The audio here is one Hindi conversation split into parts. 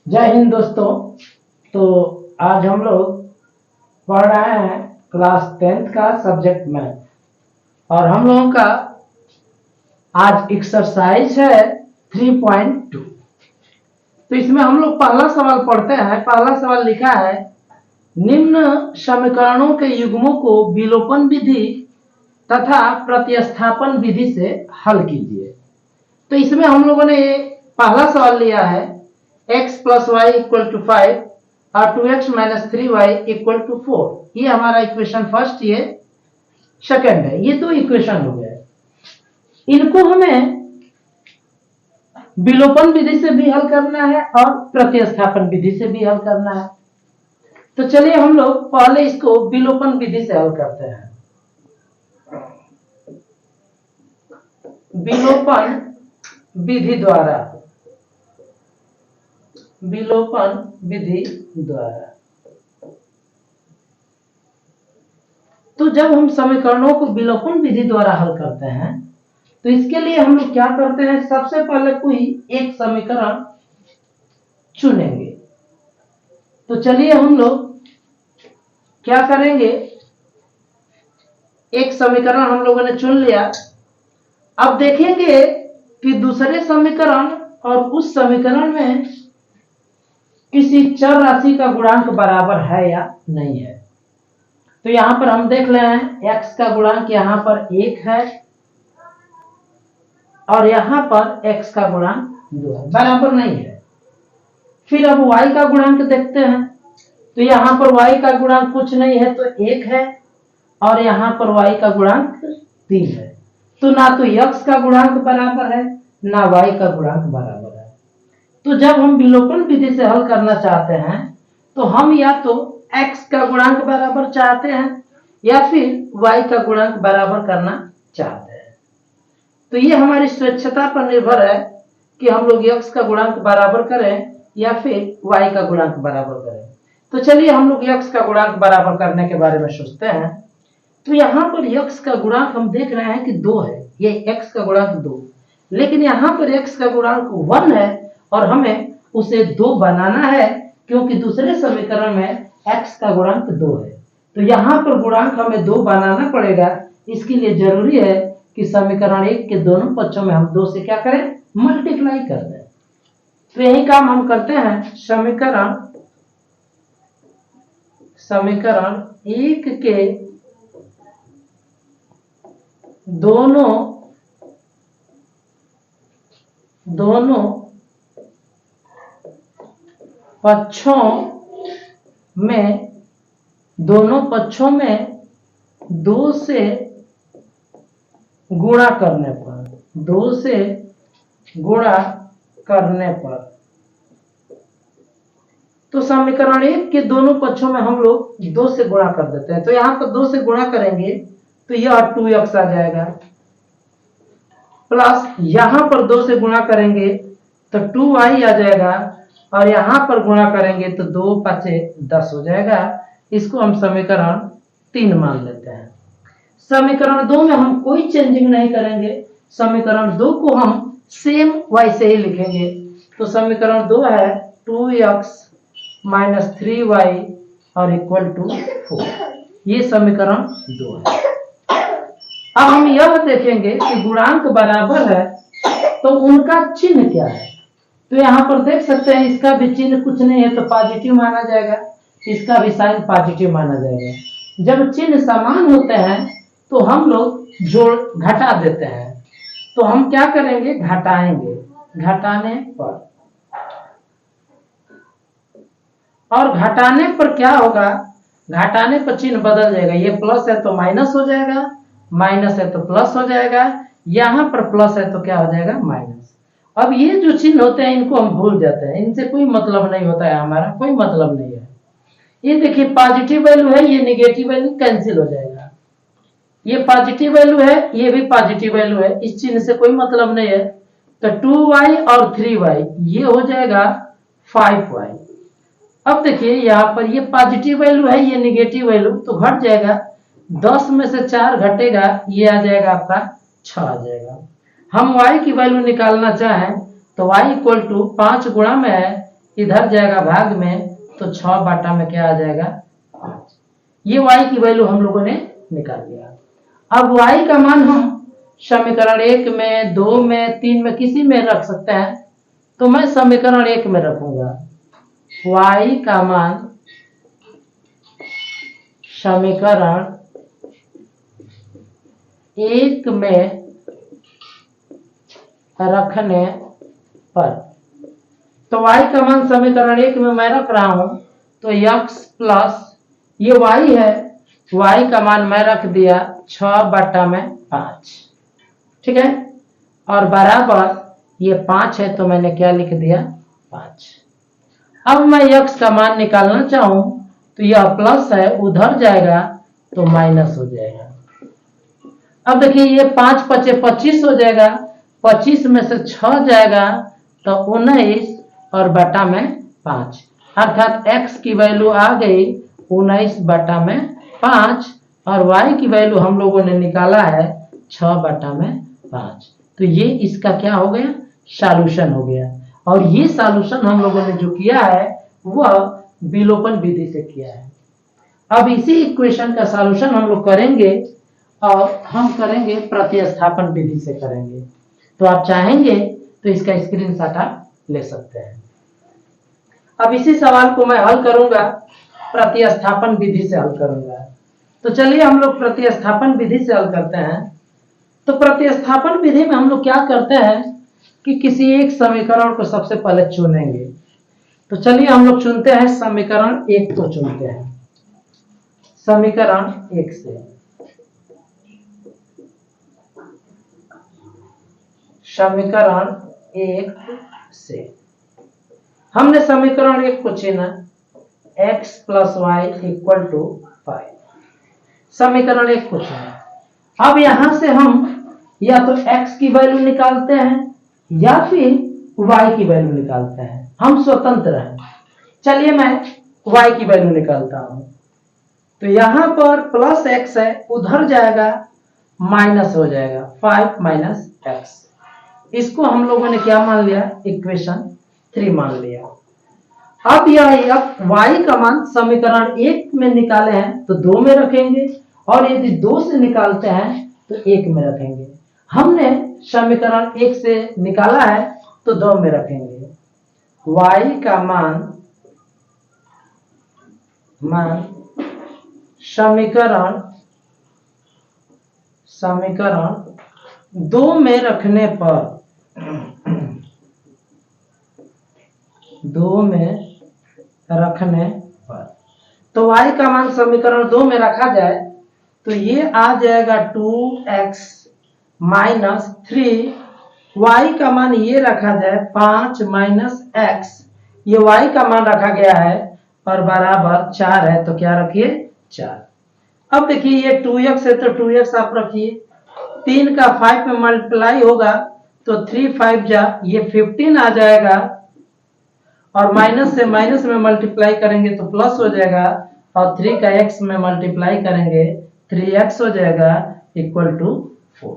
जय हिंद दोस्तों। तो आज हम लोग पढ़ रहे हैं क्लास 10th का सब्जेक्ट मैथ और हम लोगों का आज एक्सरसाइज है 3.2। तो इसमें हम लोग पहला सवाल पढ़ते हैं। पहला सवाल लिखा है, निम्न समीकरणों के युग्मों को विलोपन विधि तथा प्रतिस्थापन विधि से हल कीजिए। तो इसमें हम लोगों ने पहला सवाल लिया है x plus y equal to 5 और 2x minus 3y equal to 4। ये हमारा इक्वेशन फर्स्ट, ये सेकंड है। ये दो इक्वेशन हो गए। इनको हमें विलोपन विधि से भी हल करना है और प्रतिस्थापन विधि से भी हल करना है। तो चलिए हम लोग पहले इसको विलोपन विधि से हल करते हैं। विलोपन विधि द्वारा, विलोपन विधि द्वारा। तो जब हम समीकरणों को विलोपन विधि द्वारा हल करते हैं तो इसके लिए हम लोग क्या करते हैं, सबसे पहले कोई एक समीकरण चुनेंगे। तो चलिए हम लोग क्या करेंगे, एक समीकरण हम लोगों ने चुन लिया। अब देखेंगे कि दूसरे समीकरण और उस समीकरण में किसी चर राशि का गुणांक बराबर है या नहीं है। तो यहां पर हम देख रहे हैं x का गुणांक यहां पर 1 है और यहां पर x का गुणांक 2 है, बराबर नहीं है। फिर अब y का गुणांक देखते हैं। तो यहां पर y का गुणांक कुछ नहीं है तो 1 है और यहां पर y का गुणांक 3 है। तो ना तो x का गुणांक बराबर है ना y का गुणांक बराबर है। तो जब हम विलोपन विधि से हल करना चाहते हैं तो हम या तो x का गुणांक बराबर चाहते हैं या फिर y का गुणांक बराबर करना चाहते हैं। तो ये हमारी स्वेच्छता पर निर्भर है कि हम लोग x का गुणांक बराबर करें या फिर y का गुणांक बराबर करें। तो चलिए हम लोग x का गुणांक बराबर करने के बारे में सोचते हैं। तो यहाँ पर x का गुणांक हम देख रहे हैं कि 2 है, ये x का गुणांक 2, लेकिन यहाँ पर x का गुणांक 1 है और हमें उसे 2 बनाना है क्योंकि दूसरे समीकरण में x का गुणांक 2 है। तो यहाँ पर गुणांक हमें 2 बनाना पड़ेगा। इसके लिए जरूरी है कि समीकरण 1 के दोनों पक्षों में हम 2 से क्या करें, मल्टीप्लाई कर दें। तो यही काम हम करते हैं। समीकरण 1 के दोनों पक्षों में 2 से गुणा करने पर तो समीकरण 1 के दोनों पक्षों में हम लोग 2 से गुणा कर देते हैं। तो यहां पर 2 से गुणा करेंगे तो यह 2x आ जाएगा, प्लस यहां पर 2 से गुणा करेंगे तो 2y आ जाएगा और यहां पर गुणा करेंगे तो 2 5 10 हो जाएगा। इसको हम समीकरण 3 मान लेते हैं। समीकरण 2 में हम कोई चेंजिंग नहीं करेंगे, समीकरण 2 को हम सेम वैसे ही लिखेंगे। तो समीकरण 2 है 2x माइनस 3y और इक्वल टू 4। ये समीकरण 2 है। अब हम यह देखेंगे कि गुणांक बराबर है तो उनका चिन्ह क्या है। तो यहाँ पर देख सकते हैं इसका भी चिन्ह कुछ नहीं है तो पॉजिटिव माना जाएगा, इसका भी साइन पॉजिटिव माना जाएगा। जब चिन्ह समान होते हैं तो हम लोग जोड़ घटा देते हैं। तो हम क्या करेंगे, घटाएंगे, घटाने पर, और घटाने पर क्या होगा, घटाने पर चिन्ह बदल जाएगा। ये प्लस है तो माइनस हो जाएगा, माइनस है तो प्लस हो जाएगा, यहां पर प्लस है तो क्या हो जाएगा, माइनस। अब ये जो चिन्ह होते हैं इनको हम भूल जाते हैं, इनसे कोई मतलब नहीं होता है, हमारा कोई मतलब नहीं है। ये देखिए पॉजिटिव वैल्यू है, ये नेगेटिव वैल्यू कैंसिल हो जाएगा। ये पॉजिटिव वैल्यू है, ये भी पॉजिटिव वैल्यू है, इस चिन्ह से कोई मतलब नहीं है। तो 2y और 3y ये हो जाएगा 5y। अब देखिए यहाँ पर ये पॉजिटिव वैल्यू है, ये नेगेटिव वैल्यू, तो घट जाएगा। 10 में से 4 घटेगा, ये आ जाएगा आपका 6 आ जाएगा। हम y की वैल्यू निकालना चाहें तो y इक्वल टू 5 गुणा में है इधर जाएगा भाग में, तो 6 बटा में क्या आ जाएगा 5। ये y की वैल्यू हम लोगों ने निकाल लिया। अब y का मान हम समीकरण 1 में, 2 में, 3 में किसी में रख सकते हैं। तो मैं समीकरण 1 में रखूंगा y का मान समीकरण 1 में रखने पर, तो y का मान समीकरण 1 में मैं रख रहा हूं, तो x प्लस ये y है, y का मान मैं रख दिया 6 बटा में 5, ठीक है, और बराबर ये 5 है तो मैंने क्या लिख दिया 5। अब मैं x का मान निकालना चाहूं तो यह प्लस है, उधर जाएगा तो माइनस हो जाएगा। अब देखिए ये 5 पचे 25 हो जाएगा, 25 में से 6 जाएगा तो 19 और बटा में 5, अर्थात x की वैल्यू आ गई 19 बटा में 5 और y की वैल्यू हम लोगों ने निकाला है 6 बटा में 5। तो ये इसका क्या हो गया सॉल्यूशन हो गया। और ये सॉल्यूशन हम लोगों ने जो किया है वह विलोपन विधि से किया है। अब इसी इक्वेशन का सॉल्यूशन हम लोग करेंगे और हम करेंगे प्रतिस्थापन विधि से करेंगे। तो आप चाहेंगे तो इसका स्क्रीनशॉट आप ले सकते हैं। अब इसी सवाल को मैं हल करूंगा, प्रतिस्थापन विधि से हल करूंगा। तो चलिए हम लोग प्रतिस्थापन विधि से हल करते हैं। तो प्रतिस्थापन विधि में हम लोग क्या करते हैं कि किसी एक समीकरण को सबसे पहले चुनेंगे। तो चलिए हम लोग चुनते हैं समीकरण 1 को चुनते हैं। समीकरण 1 से समीकरण 1 से हमने समीकरण 1 को चुना x plus y equal to 5। समीकरण 1 को चुना। अब यहां से हम या तो x की वैल्यू निकालते हैं या फिर y की वैल्यू निकालते हैं, हम स्वतंत्र हैं। चलिए मैं y की वैल्यू निकालता हूं। तो यहां पर प्लस x है, उधर जाएगा माइनस हो जाएगा 5 माइनस x। इसको हम लोगों ने क्या मान लिया इक्वेशन 3 मान लिया। अब यह y का मान समीकरण 1 में निकाले हैं तो 2 में रखेंगे और यदि 2 से निकालते हैं तो 1 में रखेंगे। हमने समीकरण 1 से निकाला है तो 2 में रखेंगे। y का मान समीकरण 2 में रखने पर 2 में रखने पर तो y का मान समीकरण 2 में रखा जाए तो ये आ जाएगा 2x माइनस 3, y का मान ये रखा जाए 5 माइनस x, ये y का मान रखा गया है और बराबर 4 है तो क्या रखिए 4। अब देखिए ये 2x है तो 2x आप रखिए, 3 का 5 में मल्टीप्लाई होगा तो 3 5 जा ये 15 आ जाएगा और माइनस से माइनस में मल्टीप्लाई करेंगे तो प्लस हो जाएगा और 3 का x में मल्टीप्लाई करेंगे 3x हो जाएगा इक्वल टू 4।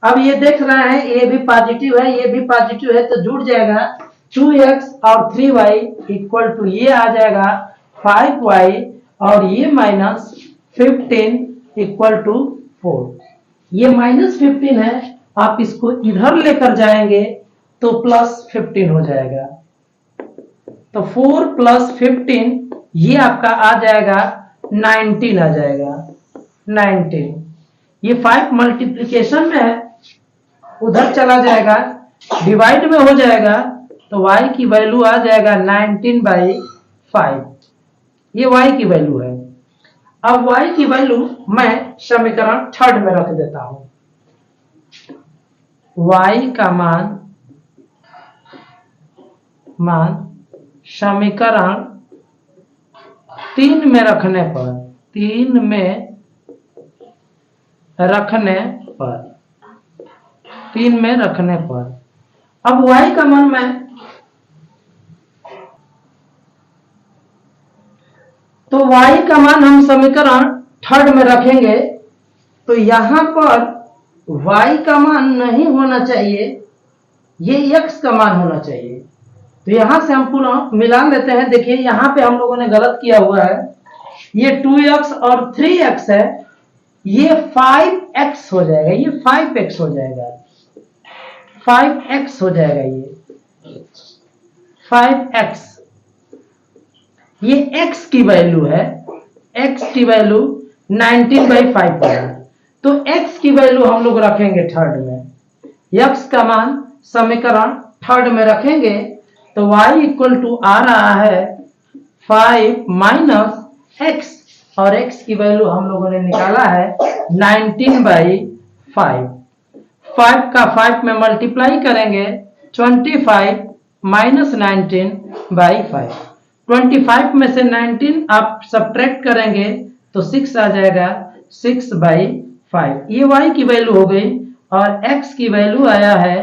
अब ये देख रहे हैं ये भी पॉजिटिव है ये भी पॉजिटिव है तो जुड़ जाएगा 2x और 3y इक्वल टू ये आ जाएगा 5y और ये माइनस 15 इक्वल टू 4। ये माइनस 15 है, आप इसको इधर लेकर जाएंगे तो प्लस 15 हो जाएगा। तो 4 प्लस 15 ये आपका आ जाएगा 19 आ जाएगा 19। ये 5 मल्टीप्लिकेशन में है, उधर चला जाएगा डिवाइड में हो जाएगा तो y की वैल्यू आ जाएगा 19/5। ये y की वैल्यू है। अब y की वैल्यू मैं समीकरण 3 में रख देता हूं। y का मान समीकरण 3 में रखने पर 3 में रखने पर अब y का मान मैं तो y का मान हम समीकरण 3 में रखेंगे तो यहां पर y का मान नहीं होना चाहिए, ये x का मान होना चाहिए। तो यहां से हम पुनः मिला लेते हैं। देखिए यहां पे हम लोगों ने गलत किया हुआ है, ये 2x और 3x है, ये 5x हो जाएगा, ये 5x हो जाएगा, 5x हो जाएगा, ये 5x, ये x की वैल्यू है, x की वैल्यू 19/5 होगा। तो x की वैल्यू हम लोग रखेंगे थर्ड में, x का मान समीकरण थर्ड में रखेंगे तो y इक्वल टू आ रहा है 5 माइनस x, और x की वैल्यू हम लोगों ने निकाला है 19/5। 5 का 5 में मल्टीप्लाई करेंगे 25 माइनस 19/5। 25 में से 19 आप सब्ट्रैक्ट करेंगे तो 6 आ जाएगा, 6/5। ये y की वैल्यू हो गई और x की वैल्यू आया है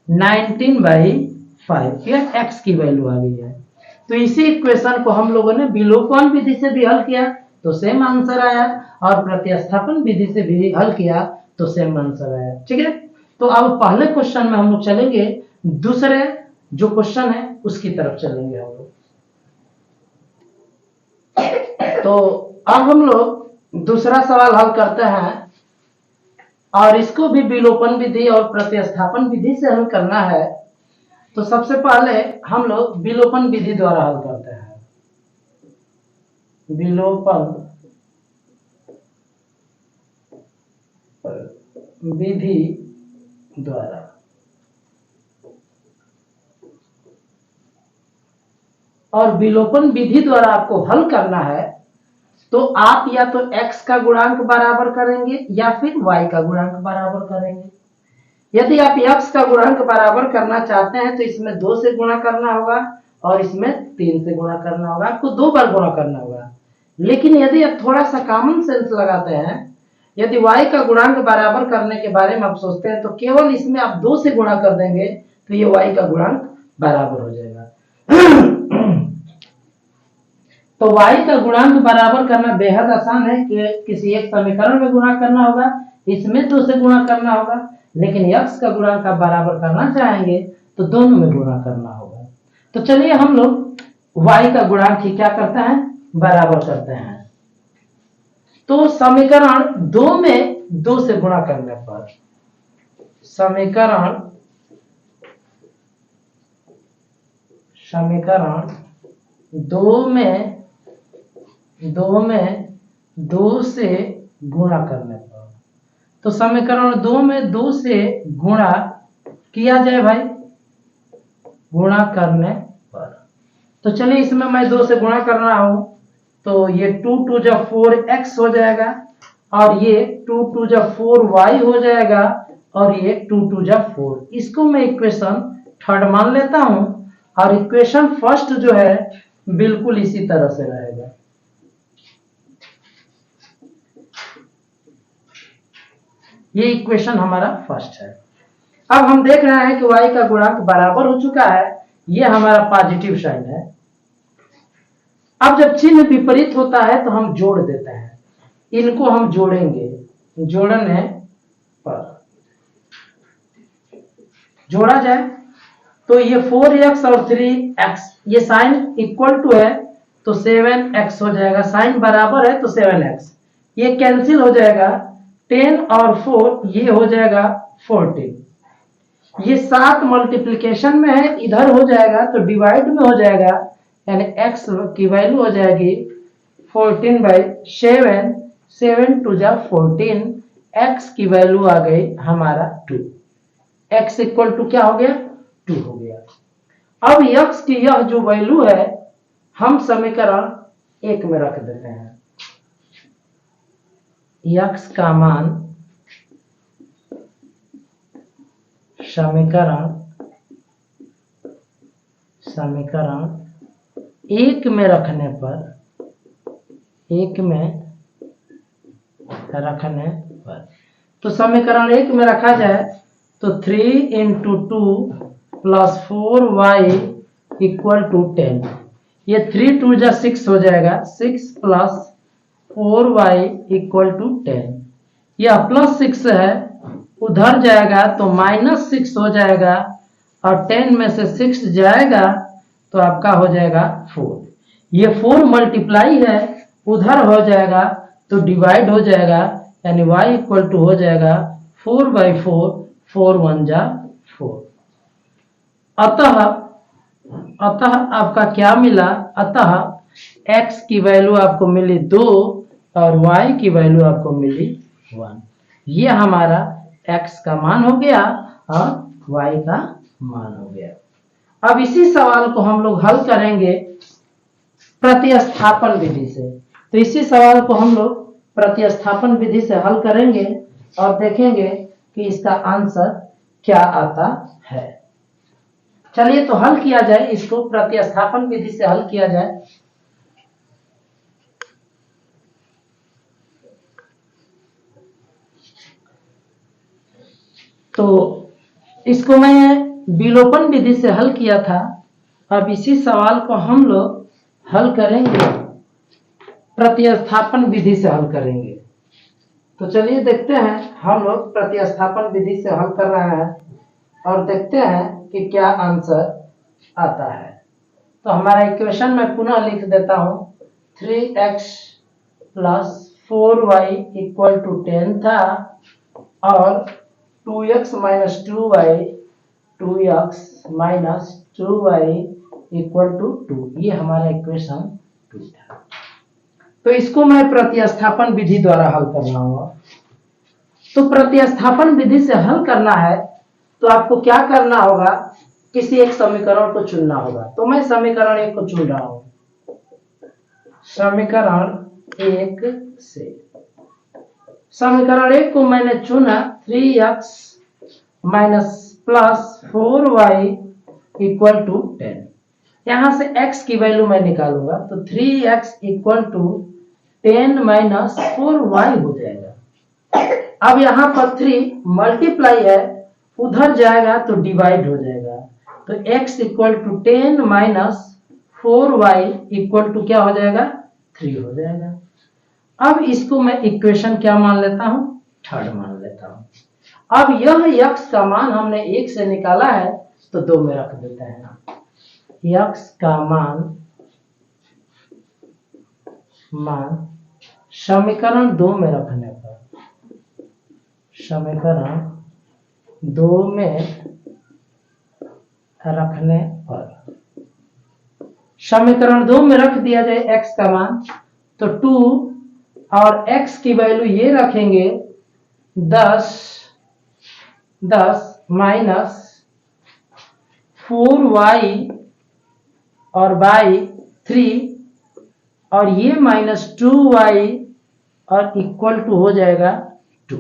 19/5, यह x की वैल्यू आ गई है। तो इसी इक्वेशन को हम लोगों ने विलोपन विधि से भी हल किया तो सेम आंसर आया, और प्रतिस्थापन विधि से भी हल किया तो सेम आंसर आया। ठीक है, तो अब पहले क्वेश्चन में हम लोग चलेंगे, दूसरे जो क्वेश्चन है उसकी तरफ चलेंगे हम लोग। तो अब हम लोग दूसरा सवाल हल करते हैं, और इसको भी विलोपन विधि और प्रतिस्थापन विधि से हल करना है। तो सबसे पहले हम लोग विलोपन विधि द्वारा हल करते हैं, विलोपन विधि द्वारा। और विलोपन विधि द्वारा आपको हल करना है तो आप या तो x का गुणांक बराबर करेंगे या फिर y का गुणांक बराबर करेंगे। यदि आप x का गुणांक बराबर करना चाहते हैं तो इसमें 2 से गुणा करना होगा और इसमें 3 से गुणा करना होगा, आपको 2 बार गुणा करना होगा। लेकिन यदि आप थोड़ा सा कॉमन सेंस लगाते हैं, यदि y का गुणांक बराबर करने के बारे में आप सोचते हैं तो केवल इसमें आप 2 से गुणा कर देंगे तो ये y का गुणांक बराबर हो जाएगा। तो y का गुणांक बराबर करना बेहद आसान है कि किसी एक समीकरण में गुणा करना होगा, इसमें 2 से गुणा करना होगा, लेकिन x का गुणांक आप बराबर करना चाहेंगे तो दोनों में गुणा करना होगा। तो चलिए हम लोग y का गुणांक ही क्या करते हैं, बराबर करते हैं। तो समीकरण 2 में 2 से गुणा करने पर, समीकरण 2 में 2 से गुणा करने पर, तो समीकरण 2 में 2 से गुणा किया जाए भाई, गुणा करने पर। तो चलिए इसमें मैं 2 से गुणा कर रहा हूं, तो ये 2 2 जा 4x हो जाएगा, और ये 2 2 जा 4y हो जाएगा, और ये 2 2 जा 4। इसको मैं इक्वेशन थर्ड मान लेता हूं, और इक्वेशन फर्स्ट जो है बिल्कुल इसी तरह से रहेगा। ये इक्वेशन हमारा फर्स्ट है। अब हम देख रहे हैं कि y का गुणांक बराबर हो चुका है, ये हमारा पॉजिटिव साइन है। अब जब चिन्ह विपरीत होता है तो हम जोड़ देते हैं, इनको हम जोड़ेंगे, जोड़ने पर जोड़ा जाए तो ये 4x और 3x, ये साइन इक्वल टू है तो 7x हो जाएगा, साइन बराबर है तो 7x, ये कैंसिल हो जाएगा, 10 और 4 ये हो जाएगा 14, ये 7 मल्टीप्लिकेशन में है, इधर हो जाएगा तो डिवाइड में हो जाएगा, यानी x की वैल्यू हो जाएगी 14/7, 7 2 जा 14, x की वैल्यू आ गई हमारा 2, x इक्वल टू क्या हो गया, 2 हो गया। अब x की यह जो वैल्यू है हम समीकरण 1 में रख देते हैं, x का मान समीकरण 1 में रखने पर, 1 में रखने पर, तो समीकरण 1 में रखा जाए तो 3 × 2 + 4y = 10, ये 3 2 जा 6 हो जाएगा, 6 + 4y = 10, यह +6 है, उधर जाएगा तो -6 हो जाएगा, और 10 में से 6 जाएगा तो आपका हो जाएगा 4। ये 4 मल्टीप्लाई है, उधर हो जाएगा तो डिवाइड हो जाएगा, यानी y इक्वल टू हो जाएगा 4/4, 4 1 जा 4। अतः आपका क्या मिला, अतः x की वैल्यू आपको मिली 2 और y की वैल्यू आपको मिली 1। ये हमारा x का मान हो गया और y का मान हो गया। अब इसी सवाल को हम लोग हल करेंगे प्रतिस्थापन विधि से। तो इसी सवाल को हम लोग प्रतिस्थापन विधि से हल करेंगे और देखेंगे कि इसका आंसर क्या आता है। चलिए तो हल किया जाए, इसको प्रतिस्थापन विधि से हल किया जाए। तो इसको मैं विलोपन विधि से हल किया था। अब इसी सवाल को हम लोग हल करेंगे प्रतिस्थापन विधि से हल करेंगे। तो चलिए देखते हैं, हम लोग प्रतिस्थापन विधि से हल कर रहे हैं और देखते हैं कि क्या आंसर आता है। तो हमारा इक्वेशन मैं पुनः लिख देता हूं। 3x plus 4y equal to 10 था और 2x minus 2y 2x minus 2y equal to 2, ये हमारा इक्वेशन 2 था। तो इसको मैं प्रतिस्थापन विधि द्वारा हल कर रहा हूं। तो प्रतिस्थापन विधि से हल करना है तो आपको क्या करना होगा, किसी एक समीकरण को चुनना होगा। तो मैं समीकरण 1 को चुन रहा हूं। समीकरण 1 से समीकरण 1 को मैंने चुना, 3x minus plus 4y equal to 10। यहां से x की वैल्यू मैं निकालूंगा तो 3x equal to 10 minus 4y हो जाएगा। अब यहाँ पर 3 मल्टीप्लाई है, उधर जाएगा तो डिवाइड हो जाएगा, तो x equal to 10 minus 4y equal to क्या हो जाएगा, 3 हो जाएगा। अब इसको मैं इक्वेशन क्या मान लेता हूं, थर्ड मान लेता हूं। अब यह x का मान हमने 1 से निकाला है तो 2 में रख देते हैं। x का मान समीकरण 2 में रखने पर, समीकरण 2 में रखने पर, समीकरण 2 में रख दिया जाए x का मान तो 2 और x की वैल्यू ये रखेंगे 10 माइनस 4y और y 3 और ये माइनस 2y और इक्वल टू हो जाएगा 2।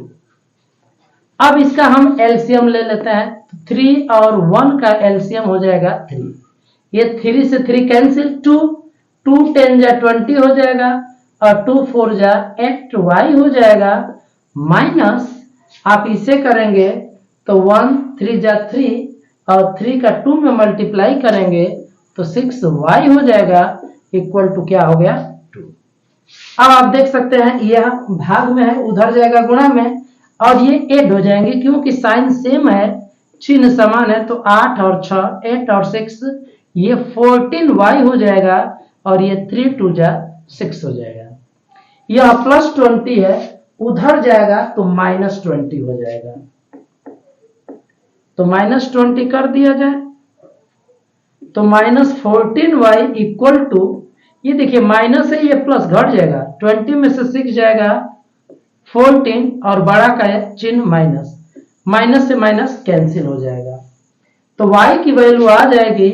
अब इसका हम एलसीएम ले लेते हैं। 3 और 1 का एलसीएम हो जाएगा 3। ये 3 से 3 कैंसिल, 2 10 जा 20 हो जाएगा और 2 4 जा 8y हो जाएगा, माइनस आप इसे करेंगे तो 1 3 जा 3 और 3 का 2 में मल्टीप्लाई करेंगे तो 6y हो जाएगा, इक्वल टू क्या हो गया, 2। अब आप देख सकते हैं यह भाग में है, उधर जाएगा गुणा में और ये ऐड हो जाएंगे क्योंकि साइन सेम है, चिन्ह समान है। तो 8 और 6 8 और 6 ये 14y हो जाएगा और ये 3 2 जा 6 हो जाएगा। यह प्लस 20 है, उधर जाएगा तो माइनस 20 हो जाएगा। तो माइनस 20 कर दिया जाए तो माइनस 14y इक्वल टू, ये देखिए माइनस है, ये प्लस घट जाएगा, 20 में से 6 जाएगा 14 और बड़ा का है चिन्ह माइनस, माइनस से माइनस कैंसिल हो जाएगा। तो y की वैल्यू आ जाएगी,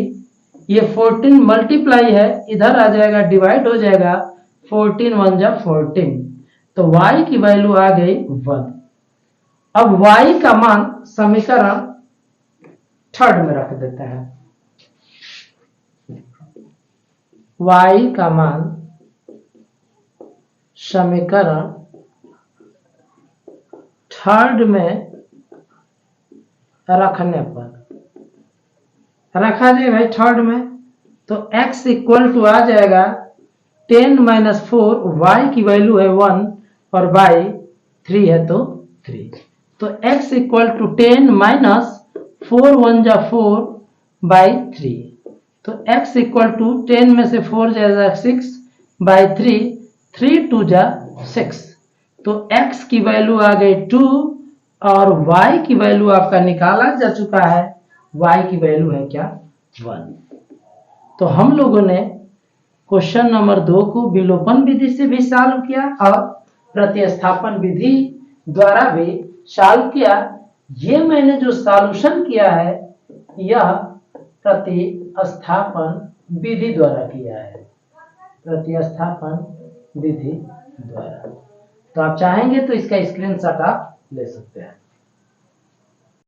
ये 14 मल्टीप्लाई है, इधर आ जाएगा डिवाइड हो जाएगा, 14 1 जा 14, तो y की वैल्यू आ गई 1। अब y का मान समीकरण थर्ड में रख देते हैं। y का मान समीकरण थर्ड में रखने पर, रखा जाए भाई थर्ड में, तो x इक्वल टू आ जाएगा 10 माइनस 4, y की वैल्यू है 1 और y 3 है तो 3, तो x इक्वल टू 10 माइनस 4 1 जा 4 बाई 3, तो x इक्वल टू 10 में से 4 जाएगा 6 बाई 3, 3 2 जा 6, तो x की वैल्यू आ गई 2 और y की वैल्यू आपका निकाला जा चुका है, y की वैल्यू है क्या 1। तो हम लोगों ने क्वेश्चन नंबर 2 को विलोपन विधि से भी सॉल्व किया और प्रतिस्थापन विधि द्वारा भी सॉल्व किया। ये मैंने जो सॉल्यूशन किया है यह प्रतिस्थापन विधि द्वारा किया है, प्रतिस्थापन विधि द्वारा। तो आप चाहेंगे तो इसका स्क्रीनशॉट आप ले सकते हैं।